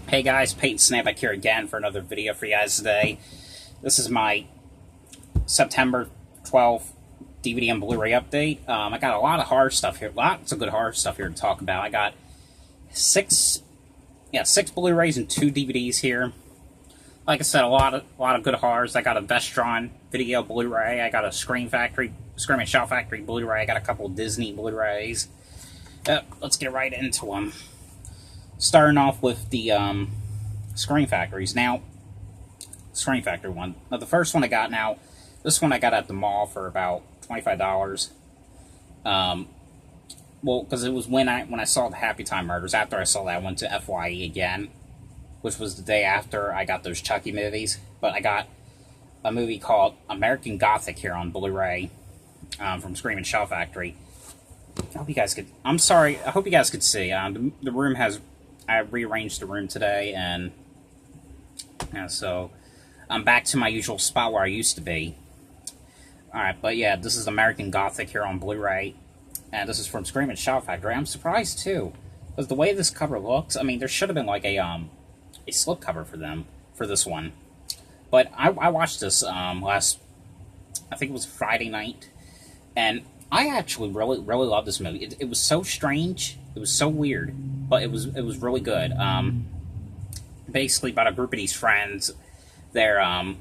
Hey guys, Peyton Snapback here again for another video for you guys today. This is my September 12th DVD and Blu-ray update. I got a lot of horror stuff here, lots of good horror stuff here to talk about. I got six Blu-rays and 2 DVDs here. Like I said, a lot of good horrors. I got a Vestron video Blu-ray. I got a Scream and Shout Factory Blu-ray. I got a couple Disney Blu-rays. Let's get right into them. Starting off with the Scream Factories. Now, Scream Factory one. Now, the first one I got now, this one I got at the mall for about $25. Well, because it was when I saw the Happy Time Murders. After I saw that, I went to FYE again, which was the day after I got those Chucky movies. But I got a movie called American Gothic here on Blu-ray from Scream and Shout Factory. I hope you guys could. I'm sorry. I hope you guys could see. The room has. I rearranged the room today, and so I'm back to my usual spot where I used to be. Alright, but yeah, this is American Gothic here on Blu-ray, and this is from Scream and Shout Factory. I'm surprised, too, because the way this cover looks, I mean, there should have been, like, a slipcover for this one. But I watched this I think it was Friday night, and I actually really loved this movie. It was so strange, it was so weird, but it was really good. Basically about a group of these friends. They're I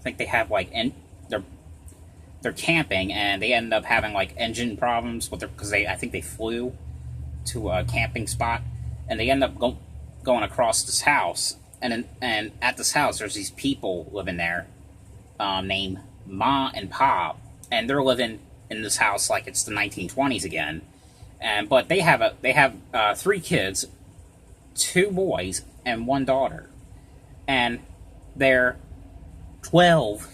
think they have like they're camping, and they end up having like engine problems with because I think they flew to a camping spot, and they end up going across this house, and at this house there's these people living there named Ma and Pa, and they're living in this house like it's the 1920s again. But they have 3 kids, 2 boys and 1 daughter, and they're 12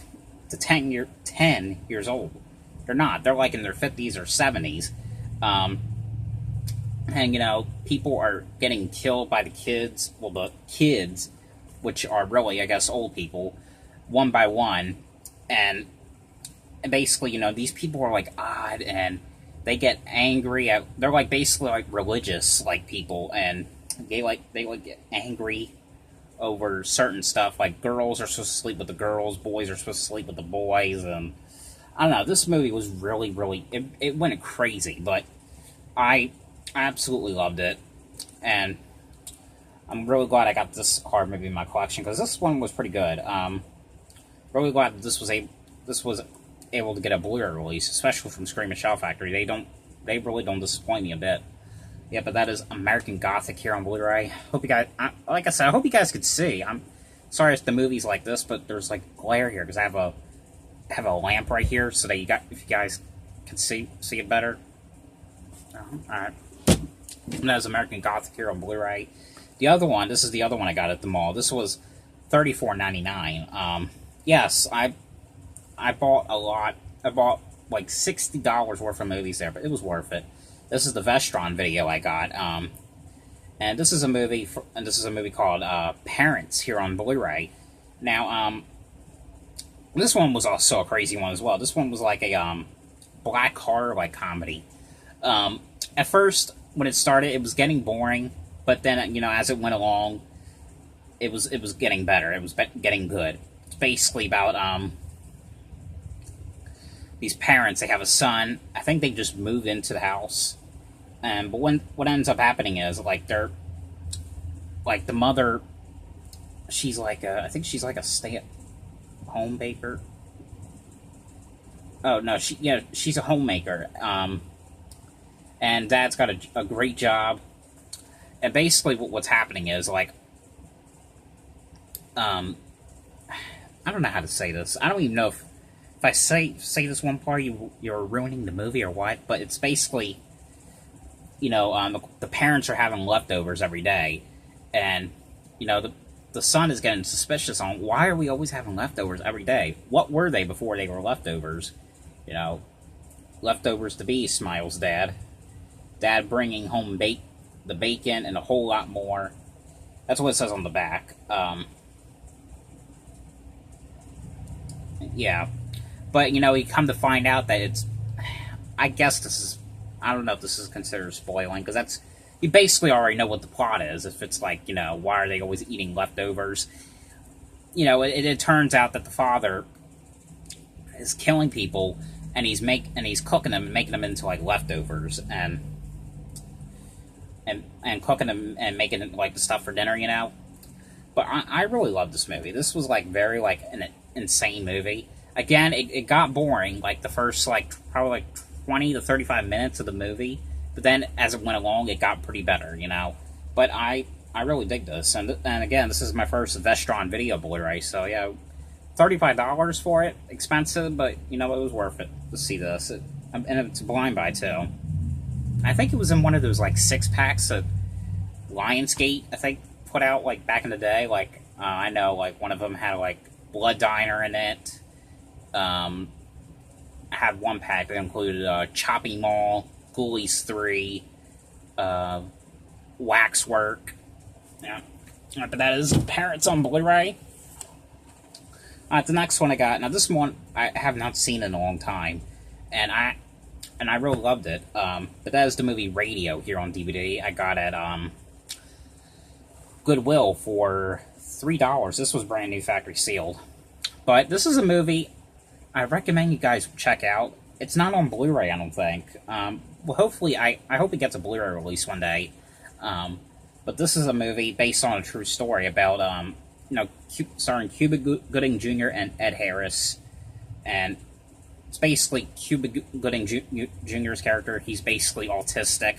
to 10 years old. They're not. They're like in their 50s or 70s, and you know, people are getting killed by the kids. Well, the kids, which are really, I guess, old people, one by one, and basically, you know, these people are like odd, and they get angry at. They're like basically like religious like people, and they get angry over certain stuff. Like girls are supposed to sleep with the girls, boys are supposed to sleep with the boys, and I don't know. This movie was really it went crazy, but I absolutely loved it, and I'm really glad I got this horror movie in my collection because this one was pretty good. Really glad that this was able to get a Blu-ray release, especially from Scream and Shout Factory. They really don't disappoint me a bit. Yeah, but that is American Gothic here on Blu-ray. Hope you guys, like I said, I hope you guys could see. I'm sorry if the movie's like this, but there's like glare here because I have a lamp right here so that if you guys can see it better. Alright. And that is American Gothic here on Blu-ray. The other one, this is the other one I got at the mall. This was $34.99. Yes, I bought a lot. I bought like $60 worth of movies there, but it was worth it. This is the Vestron video I got, and this is a movie. This is a movie called Parents here on Blu-ray. Now, this one was also a crazy one as well. This one was like a black horror like comedy. At first, when it started, it was getting boring, but then you know, as it went along, it was getting better. It was getting good. It's basically about these parents. They have a son. I think they just moved into the house, but what ends up happening is like they're like the mother. She's like I think she's like a stay-at-home baker. Oh no, she's a homemaker. And Dad's got a great job. And basically, what's happening is like I don't know how to say this. I don't even know if I say this one part, you're ruining the movie or what, but it's basically, you know, the parents are having leftovers every day, and, you know, the son is getting suspicious on, why are we always having leftovers every day? What were they before they were leftovers? You know, leftovers to be, smiles Dad. Dad bringing home the bacon and a whole lot more. That's what it says on the back. Yeah. But, you know, you come to find out that it's... I guess this is... I don't know if this is considered spoiling, because that's you basically already know what the plot is. If it's like, you know, why are they always eating leftovers? You know, it turns out that the father is killing people, and he's cooking them and making them into like leftovers, and cooking them and making it like the stuff for dinner, you know. But I really loved this movie. This was like very like an insane movie. Again, it got boring like the first like probably like 20 to 35 minutes of the movie, but then as it went along, it got pretty better, you know. But I really dig this, and again, this is my first Vestron video Blu-ray, so yeah, $35 for it, expensive, but you know it was worth it to see this. And it's a blind buy too. I think it was in one of those like 6-packs that Lionsgate, I think, put out like back in the day. Like I know like one of them had like Blood Diner in it. I had one pack that included Chopping Mall, Ghoulies 3, Waxwork. Yeah, but that is Parents on Blu-ray. The next one I got. Now this one I have not seen in a long time, and I really loved it. But that is the movie Radio here on DVD. I got at Goodwill for $3. This was brand new, factory sealed. But this is a movie I recommend you guys check out. It's not on Blu-ray, I don't think. Well, hopefully, I hope it gets a Blu-ray release one day. But this is a movie based on a true story about, you know, starring Cuba Gooding Jr. and Ed Harris. And it's basically Cuba Gooding Jr.'s character. He's basically autistic.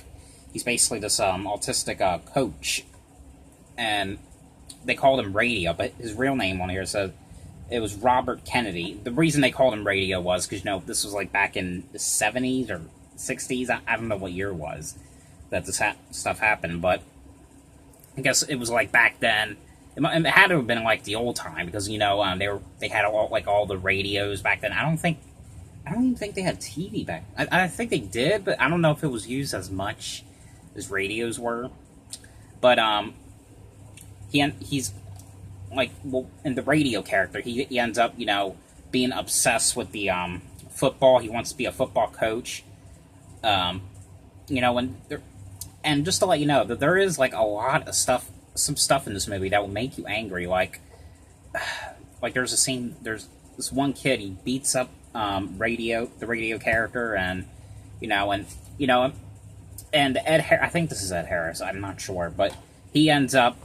He's basically this autistic coach. And they called him Radio, but his real name on here says it was Robert Kennedy. The reason they called him Radio was because, you know, this was like back in the 70s or 60s. I don't know what year it was that this stuff happened, but I guess it was like back then. It had to have been like the old time because, you know, they had all the radios back then. I don't even think they had TV back. I think they did, but I don't know if it was used as much as radios were. But he's like, well, in the Radio character, he ends up, you know, being obsessed with the football. He wants to be a football coach. You know, and just to let you know that there is like a lot of stuff, some stuff in this movie that will make you angry. Like there's a scene. There's this one kid. He beats up the Radio character, and Ed. I think this is Ed Harris. I'm not sure, but he ends up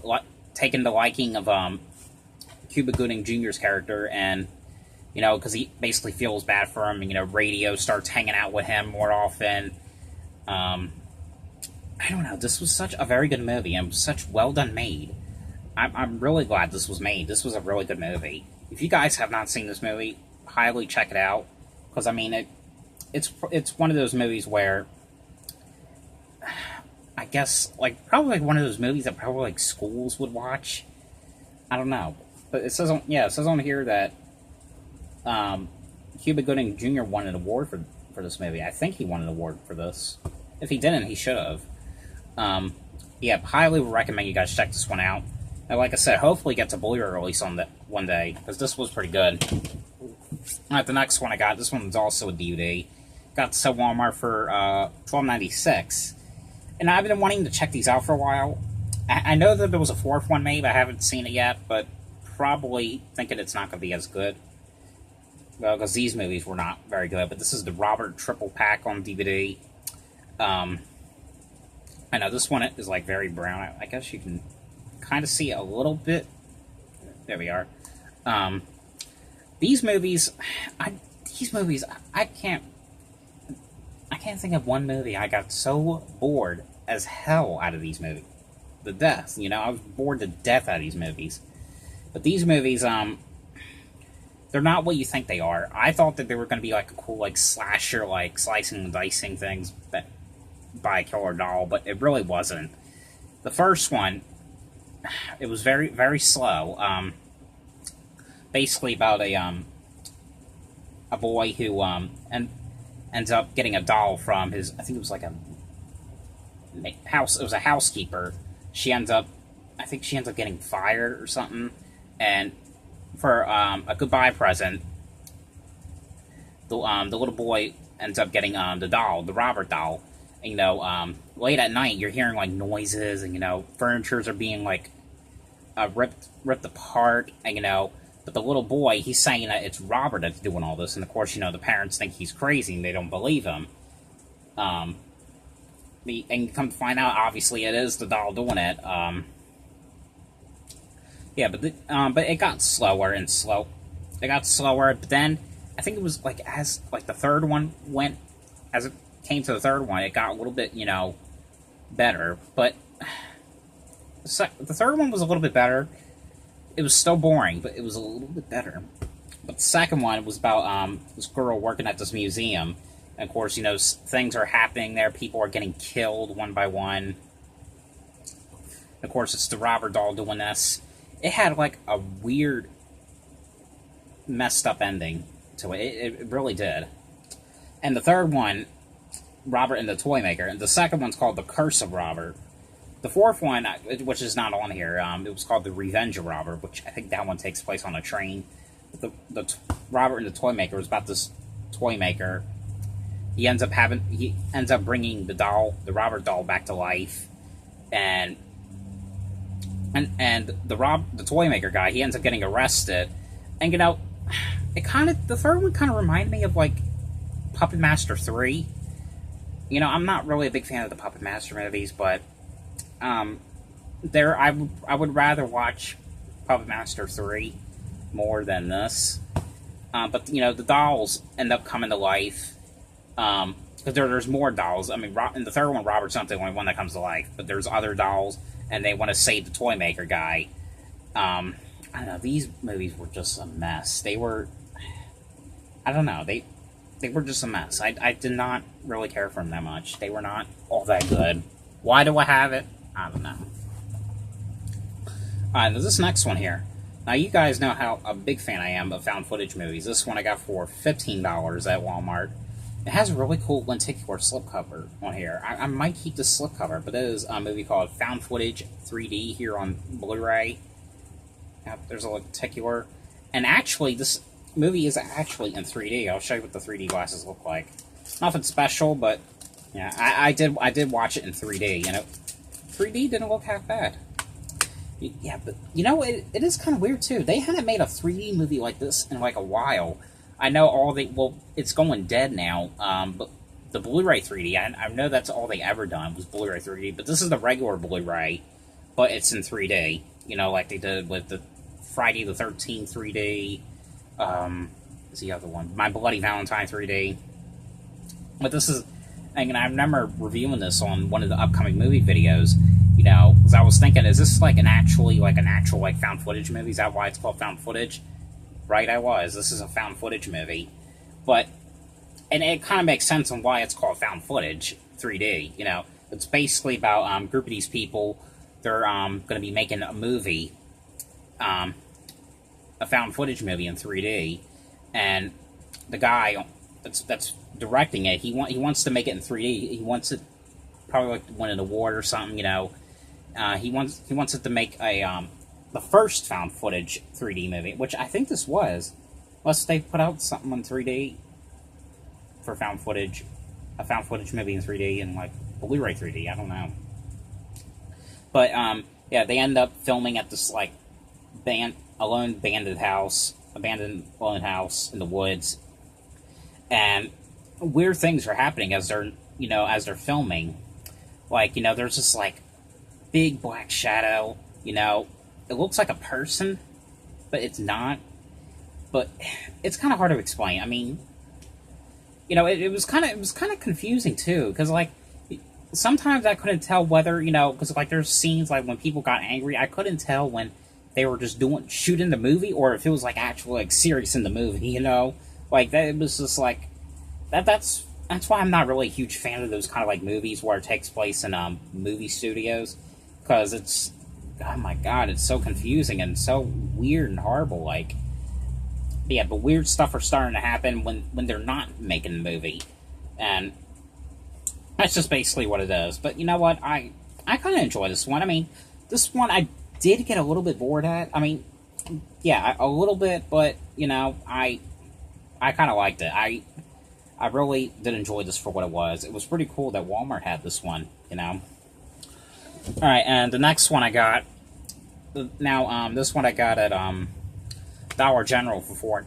taking the liking of Cuba Gooding Jr.'s character, and you know, because he basically feels bad for him. And, you know, Radio starts hanging out with him more often. I don't know. This was such a very good movie and such well done made. I'm really glad this was made. This was a really good movie. If you guys have not seen this movie, highly check it out, because I mean it's one of those movies where I guess like probably like one of those movies that probably like schools would watch. I don't know, but it says on here that Cuba Gooding Jr. won an award for this movie. I think he won an award for this. If he didn't, he should have. Yeah, highly recommend you guys check this one out. And like I said, hopefully it gets a Blu-ray release on that one day, because this was pretty good. Alright, the next one I got, this one's also a DVD. Got this at Walmart for $12.96. And I've been wanting to check these out for a while. I know that there was a fourth one made, but I haven't seen it yet, but probably thinking it's not going to be as good. Well, because these movies were not very good, but this is the Robert Triple Pack on DVD. I know this one is like very brown. I guess you can kind of see it a little bit. There we are. These movies, I can't think of one movie I got so bored as hell out of these movies. The death, you know, I was bored to death out of these movies. But these movies, they're not what you think they are. I thought that they were going to be like a cool, like, slasher, like, slicing and dicing things by a killer doll, but it really wasn't. The first one, it was very, very slow. Basically about a boy who ends up getting a doll from his, I think it was like a house. It was a housekeeper. I think she ends up getting fired or something, and for a goodbye present, the little boy ends up getting the doll, the Robert doll, And, late at night, you're hearing, like, noises, and, furnitures are being, like, ripped apart, and, but the little boy, he's saying that it's Robert that's doing all this, and of course, the parents think he's crazy, and they don't believe him. And you come to find out, obviously, it is the doll doing it. Yeah, but it got slower and slow. It got slower, but then I think it was like as like the third one went, as it came to the third one, it got a little bit better. But the third one was a little bit better. It was still boring, but it was a little bit better. But the second one was about this girl working at this museum. And of course, things are happening there. People are getting killed one by one. And of course, it's the Robert doll doing this. It had, like, a weird, messed up ending to it. It really did. And the third one, Robert and the Toy Maker. And the second one's called The Curse of Robert. The fourth one, which is not on here, it was called The Revenge of Robert, which I think that one takes place on a train. The Robert and the Toy Maker was about this toy maker. He ends up bringing the Robert doll back to life, and the toy maker guy, he ends up getting arrested, and the third one kind of reminded me of, like, Puppet Master 3. I'm not really a big fan of the Puppet Master movies, but I would rather watch Puppet Master 3 more than this. But the dolls end up coming to life. Because there's more dolls. I mean, in the third one, Robert's not the only one that comes to life, but there's other dolls, and they want to save the toy maker guy. I don't know. These movies were just a mess. They were, I don't know. They were just a mess. I did not really care for them that much. They were not all that good. Why do I have it? I don't know. Alright, this next one here. Now, you guys know how a big fan I am of found footage movies. This one I got for $15 at Walmart. It has a really cool lenticular slipcover on here. I might keep this slipcover, but it is a movie called Found Footage 3D here on Blu-ray. There's a lenticular. And actually, this movie is actually in 3D. I'll show you what the 3D glasses look like. Nothing special, but yeah, I did watch it in 3D, 3D didn't look half bad. Yeah, but it is kind of weird too. They hadn't made a 3D movie like this in like a while. I know it's going dead now, but the Blu-ray 3D, I know that's all they ever done was Blu-ray 3D, but this is the regular Blu-ray, but it's in 3D, like they did with the Friday the 13th 3D, what's the other one? My Bloody Valentine 3D. But this is, and I remember reviewing this on one of the upcoming movie videos, because I was thinking, is this like an actual found footage movie? Is that why it's called found footage? Right, I was. This is a found footage movie. And it kind of makes sense on why it's called found footage 3D, It's basically about a group of these people. They're going to be making a movie, a found footage movie in 3D. And the guy that's directing it, he wants to make it in 3D. He wants it probably like to win an award or something, He wants it to make the first found footage 3D movie, which I think this was. Unless they put out something in 3D for a found footage movie in 3D and like Blu-ray 3D, I don't know. But yeah, they end up filming at this like abandoned house in the woods, and weird things are happening as they're filming. Like, there's this like big black shadow, it looks like a person, but it's not. But it's kind of hard to explain. I mean, it was kind of confusing too, because like sometimes I couldn't tell whether because like there's scenes like when people got angry, I couldn't tell when they were just shooting the movie or if it was like actually like serious in the movie. Like that. It was just like that's why I'm not really a huge fan of those kind of like movies where it takes place in movie studios, because it's, oh my god, it's so confusing and so weird and horrible. Like, yeah, but weird stuff are starting to happen when they're not making the movie, and that's just basically what it is. But you know what, I kind of enjoy this one. I mean, this one I did get a little bit bored at. I mean, yeah, a little bit, but I kind of liked it. I I really did enjoy this for what it was. It was pretty cool that Walmart had this one, you know. Alright, and the next one I got, now, this one I got at, Dollar General for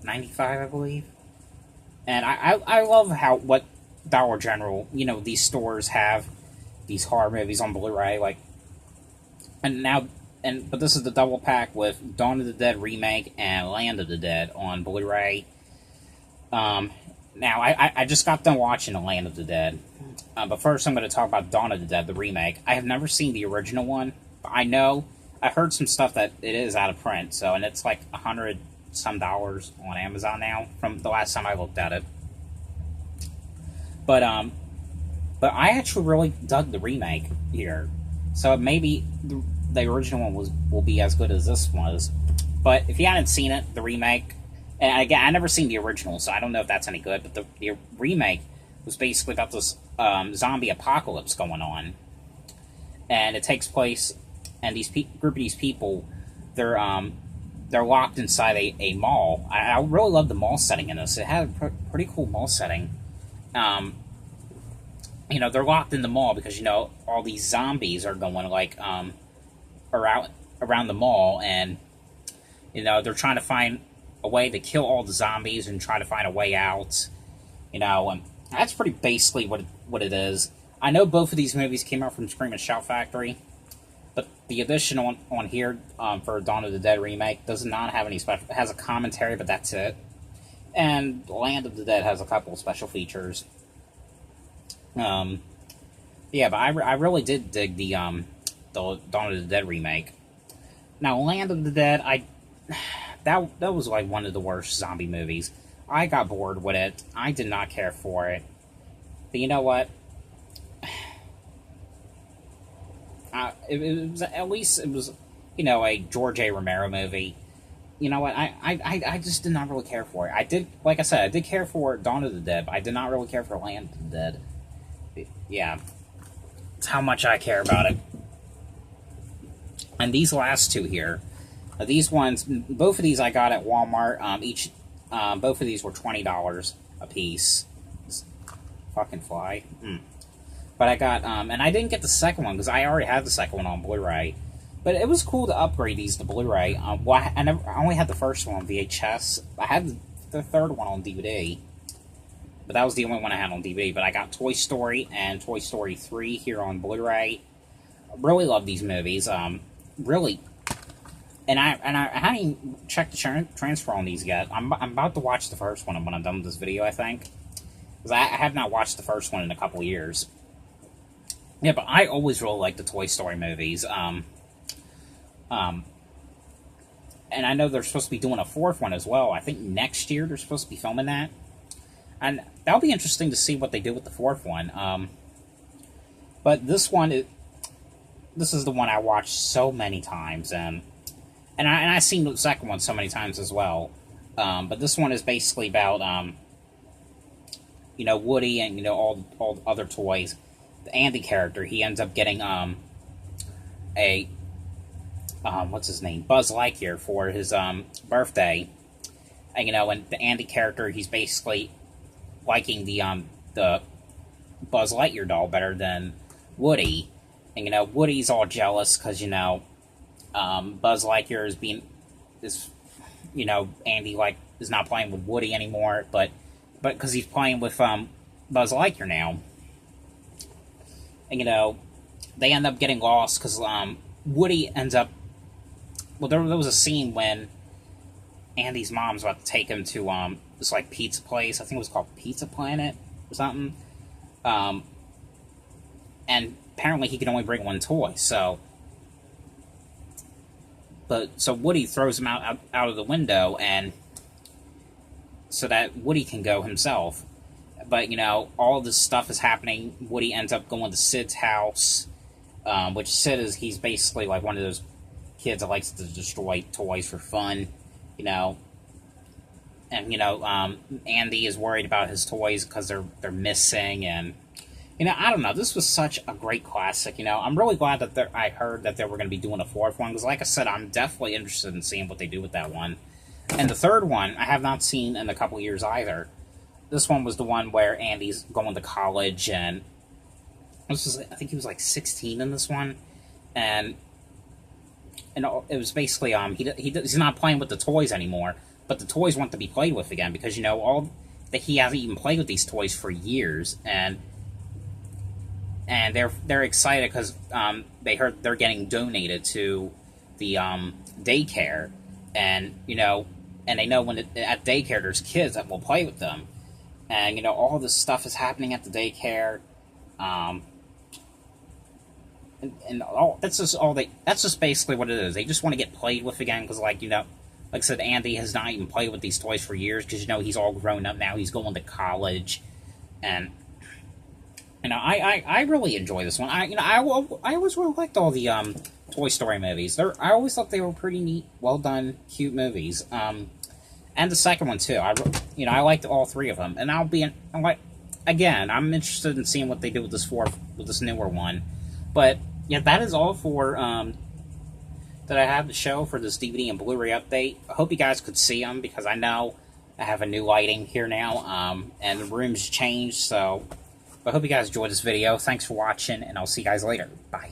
$4.95, I believe. And I love what Dollar General, you know, these stores have these horror movies on Blu-ray, like, but this is the double pack with Dawn of the Dead Remake and Land of the Dead on Blu-ray. Now, I just got done watching The Land of the Dead. But first I'm going to talk about Dawn of the Dead, the remake. I have never seen the original one, but I heard some stuff that it is out of print, so, and it's like $100 some on Amazon now, from the last time I looked at it. But I actually really dug the remake here. So maybe the original one will be as good as this was. But if you hadn't seen it, the remake, and again, I never seen the original, so I don't know if that's any good, but the remake was basically about this zombie apocalypse going on. And it takes place, and group of these people, they're locked inside a mall. I really love the mall setting in this. It had a pretty cool mall setting. You know, they're locked in the mall because, you know, all these zombies are going, like, around the mall, and, you know, they're trying to find a way to kill all the zombies and try to find a way out, you know, and that's pretty basically what it is. I know both of these movies came out from Scream and Shout Factory, but the edition on here for Dawn of the Dead Remake does not have any special. It has a commentary, but that's it. And Land of the Dead has a couple of special features. Yeah, but I really did dig the Dawn of the Dead remake. Now, Land of the Dead, that was like one of the worst zombie movies. I got bored with it. I did not care for it. But you know what? It was, at least it was, you know, a George A. Romero movie. You know what? I just did not really care for it. Like I said, I did care for Dawn of the Dead, but I did not really care for Land of the Dead. Yeah. It's how much I care about it. And these last two here, these ones, both of these I got at Walmart. Both of these were $20 a piece. Fucking fly. But I got, and I didn't get the second one because I already had the second one on Blu-ray. But it was cool to upgrade these to Blu-ray. Well, I only had the first one on VHS. I had the third one on DVD. But that was the only one I had on DVD. But I got Toy Story and Toy Story 3 here on Blu-ray. Really love these movies. Really. And I haven't even checked the transfer on these yet. I'm about to watch the first one when I'm done with this video, I think. Because I have not watched the first one in a couple years. Yeah, but I always really like the Toy Story movies. And I know they're supposed to be doing a fourth one as well. I think next year they're supposed to be filming that. And that'll be interesting to see what they do with the fourth one. But this one, this is the one I watched so many times. And I've seen the second one so many times as well. But this one is basically about, you know, Woody and, you know, all the other toys. The Andy character, he ends up getting, what's his name? Buzz Lightyear for his, birthday. And, you know, and the Andy character, he's basically liking the Buzz Lightyear doll better than Woody. And, you know, Woody's all jealous because, you know, Buzz Lightyear is, you know, Andy, like, is not playing with Woody anymore, but because he's playing with, Buzz Lightyear now. And, you know, they end up getting lost because, Woody ends up, well, there was a scene when Andy's mom's about to take him to, this, like, pizza place. I think it was called Pizza Planet or something. And apparently he can only bring one toy, so Woody throws him out of the window, and so that Woody can go himself. But, you know, all this stuff is happening. Woody ends up going to Sid's house, which he's basically like one of those kids that likes to destroy toys for fun, you know. And, you know, Andy is worried about his toys because they're missing, and, you know, I don't know. This was such a great classic, you know. I'm really glad that I heard that they were going to be doing a fourth one, because, like I said, I'm definitely interested in seeing what they do with that one. And the third one, I have not seen in a couple years either. this one was the one where Andy's going to college, and this was, I think he was like 16 in this one, and it was basically he's not playing with the toys anymore, but the toys want to be played with again because all that he hasn't even played with these toys for years, and they're excited because they heard they're getting donated to the daycare, and and they know when at daycare there's kids that will play with them, and all this stuff is happening at the daycare, and all that's just basically what it is. They just want to get played with again because like I said, Andy has not even played with these toys for years because he's all grown up now. He's going to college, and I really enjoy this one. I always really liked all the Toy Story movies. I always thought they were pretty neat, well done, cute movies. And the second one too. I liked all three of them, and I'm interested in seeing what they do with this newer one. But yeah, that is all for that I have to show for this DVD and Blu-ray update. I hope you guys could see them because I know I have a new lighting here now, and the room's changed. So I hope you guys enjoyed this video. Thanks for watching, and I'll see you guys later. Bye.